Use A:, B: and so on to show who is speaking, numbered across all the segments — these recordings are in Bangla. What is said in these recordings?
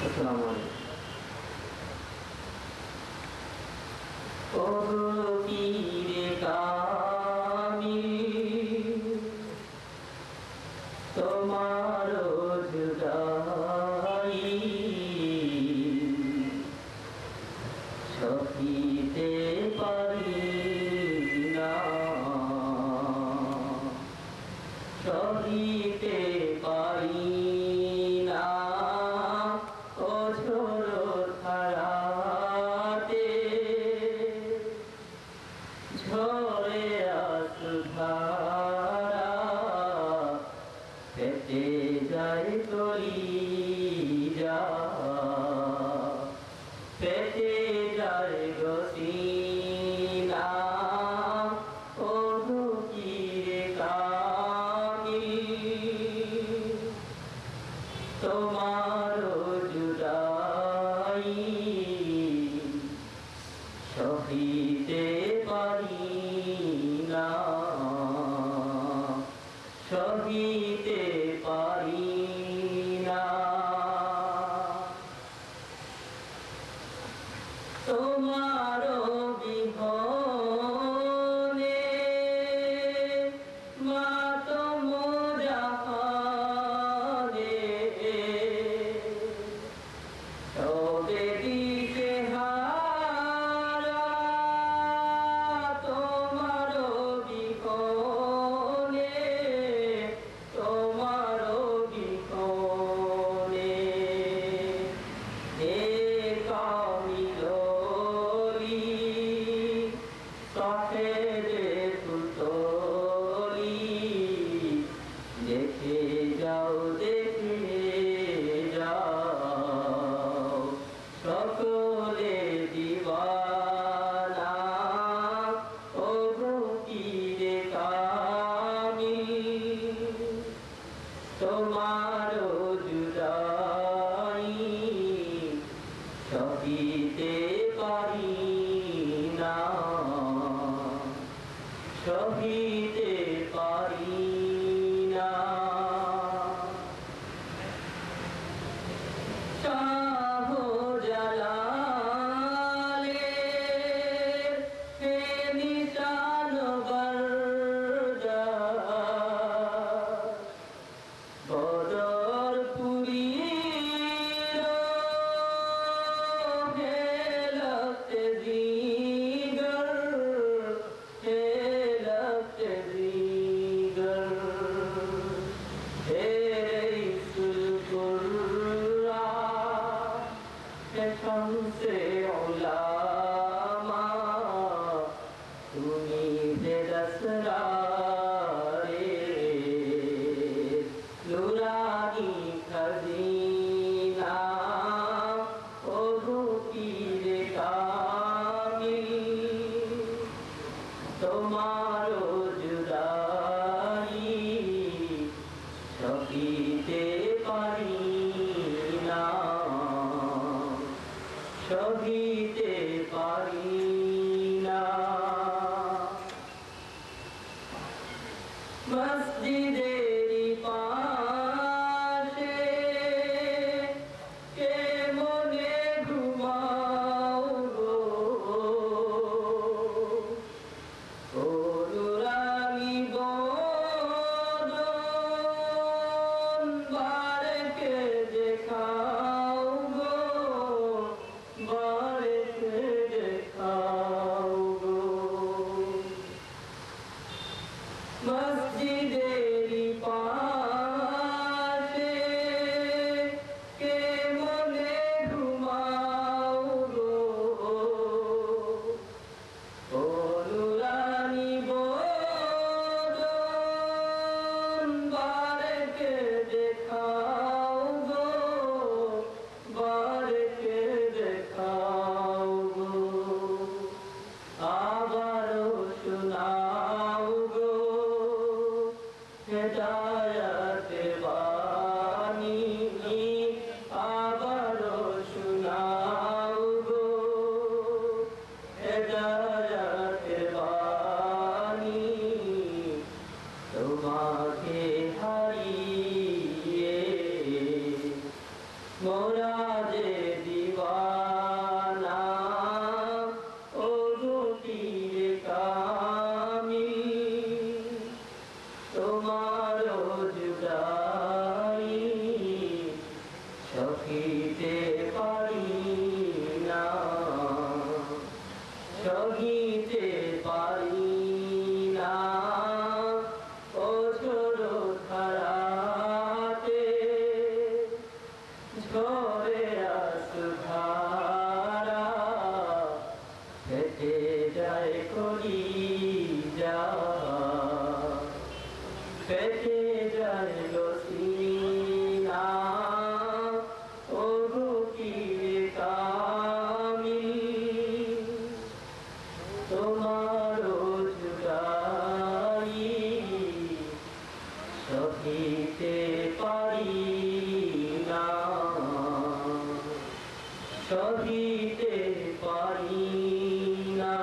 A: আসসালামু আলাইকুম। ওগো পীরে কামিল, তোমার জুদাই সহিতে পারি না, সহিতে পারি না। অঝোর ধারাতে ঝরে আসুধারা, পেটে যায় কলিজা, পেটে যায় গসিনা। ওগো পীরে কামিল, তোমার জুদাই সহিতে পারি না, সহিতে পারি না। তোমার বিহনে মাতম জাহানে, তবে দিশে হারা তোমার বিহনে, তোমার বিহনে। হে কামিলি সহেদে তুতলি, দেখে যাও দেখে যাও, সকলে দিওয়ানা। ওগো পীরে কামিল, তোমার জুদাই সহিতে পারি না, সহিতে পারি না। শাহজালালের হে নিশান বরদা, বদরপুরীর হে লখতে জিগর, হে লখতে জিগর। হে রঈসুল কুররা, হে শামসে উলামা, তুমি যে দসরারের নুরানি খাজিনা। ওগো পীরে কামিল, তোমার জুদাই সহিতে পারি না, সহিতে পারি না। মসজিদেরি পাশে কে মনে ঘুমাও গো, ও নুরানি বদন বারেকে দেখাও গো, বারে মোরা যে দিওয়ানা ও পীর কামিল তোমার জুদাই সহিতে পারি না সহিতে পারি না ও ছোড়ো ধারাতে ঝরে আসুধারা ফেটে যায় করি যা ফেটে যায় লসিনা ও রুকির কামিল তোমার জুদাই সহিতে পারি না সহিতে পারি না।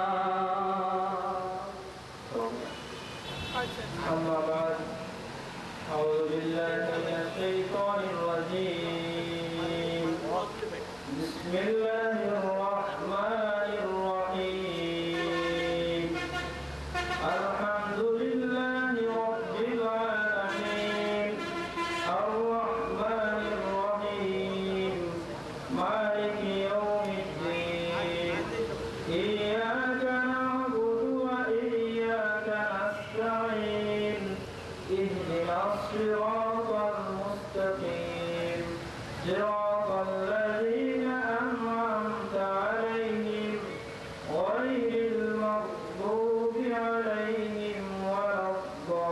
B: أما بعد أعوذ بالله من الشيطان الرجيم بسم الله الرحمن الرحيم الحمد لله رب العالمين الرحمن الرحيم مالك يوم الدين إياك نعبد وإياك نستعين اهدنا الصراط المستقيم صراط الذين أنعمت عليهم غير المغضوب عليهم ولا الضالين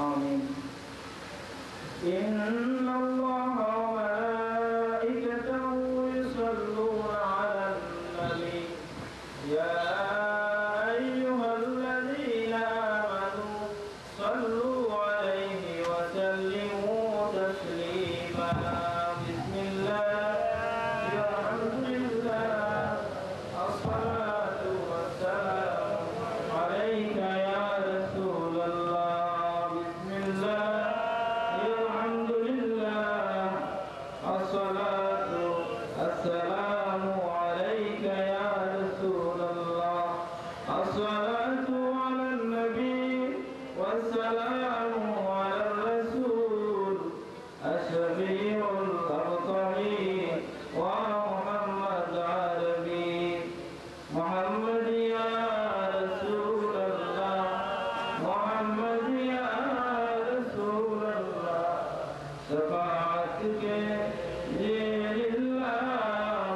B: آمين. إن الله وملائكته يصلون على النبي يا أيها الذين آمنوا صلوا عليه وسلموا تسليما. بسم الله الحمد لله الصلاة والسلام عليك يا رسول الله. بسم الله الحمد لله الصلاة السلام عليك يا رسول الله. الصلاة على النبي والسلام على الرسول الشفيع الأبطحي ومحمد عربي محمد يا رسول الله محمد يا رسول الله شفاعتك لله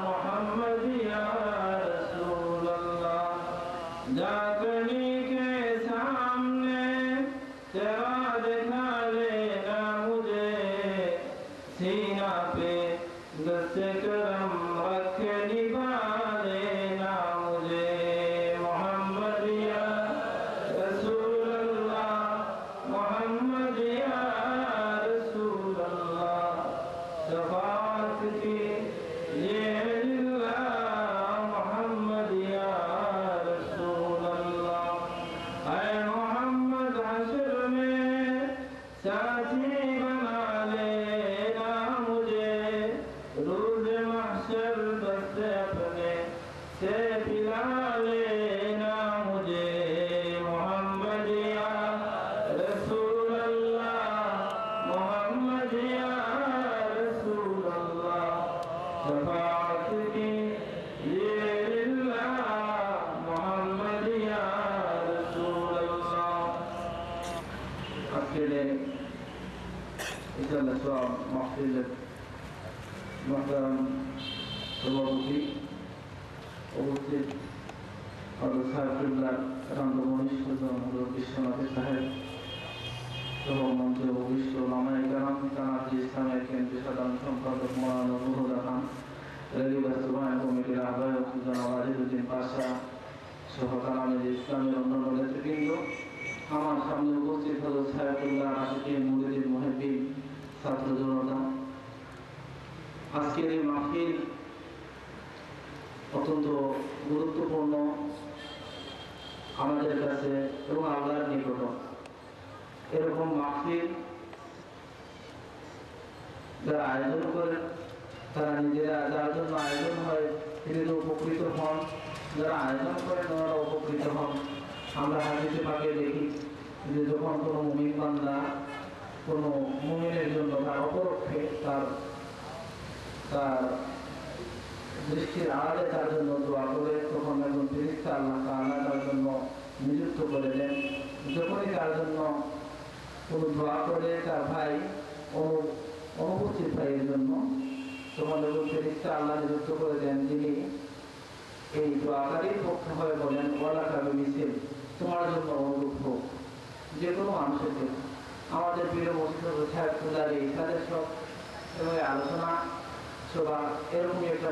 B: محمد يا رسول الله. जागने के सामने तेरा दिखा लेना मुझे सीना पे दस्ते करम रख निभा लेना मुझे मोहम्मद या रसूल अल्लाह मोहम्मद या रसूल अल्लाह शफाअत की ये लिल्लाह मोहम्मद या रसूल अल्लाह. ऐ मोहम्मद हश्र में साथी बना लेना मुझे रोज महशर दस्त अपने से पिला लेना मुझे मोहम्मद या रसूल अल्लाह मोहम्मद या रसूल अल्लाह शफाअत की ये लिल्लाह मोहम्मद या रसूल अल्लाह. अकेले इजाज़त व मग़फ़िरत मुहतरम सभापति उपस्थित हज़रत साहिबुल्लाह রামদমণি হযরত বিশ্বনাথ সাহেব সহ মঞ্চে উপবিষ্ট ওলামায়ে কেরাম জামাত ইসলামের কেন্দ্রীয় সাধারণ সম্পাদক মাওলানা নুরুল খান রেলি বাস্তবায়ন কমিটির আহ্বায়ক জনাব আজিজউদ্দিন পাশা সহ কালামের ইসলামের অন্যান্য নেতৃবৃন্দ আমার সামনে উপস্থিত হযরত সাইফুল্লাহ আশিকিন মুরিদিন মুহিব্বিন ছাত্র জনতা আজকের এই মাহফিল অত্যন্ত গুরুত্বপূর্ণ আমাদের কাছে এবং আল্লাহর নিকট। এরকম মাহফিল যারা আয়োজন করেন তারা নিজেরা, যার জন্য আয়োজন হয় তিনি তো উপকৃত হন, যারা আয়োজন করেন ওনারা উপকৃত হন। আমরা হাদিসে পাকে দেখি যে যখন কোনো মুমিন বান্দা কোনো মুমিনের জন্য তার অপরক্ষে তার দৃষ্টির আড়ালে তার জন্য দোয়া করে, তখন একজন ফেরেশতা আল্লাহ তাআলা তার জন্য নিযুক্ত করে দেন। যখনই তার জন্য কোনো দোয়া করে তার ভাই অনুপস্থিত ভাইয়ের জন্য, তখন একজন ফেরেশতা আল্লাহ নিযুক্ত করে দেন, যিনি এই দোয়াকারীর পক্ষে হয়ে বলেন ওয়ালা কাবি মিছিল, তোমার জন্য অনুরূপ হোক। যে কোনো মানুষের জন্য, আমাদের প্রিয় মসজিদ সাহেব পূজারী তাদের সব আলোচনা সভা এরকমই একটা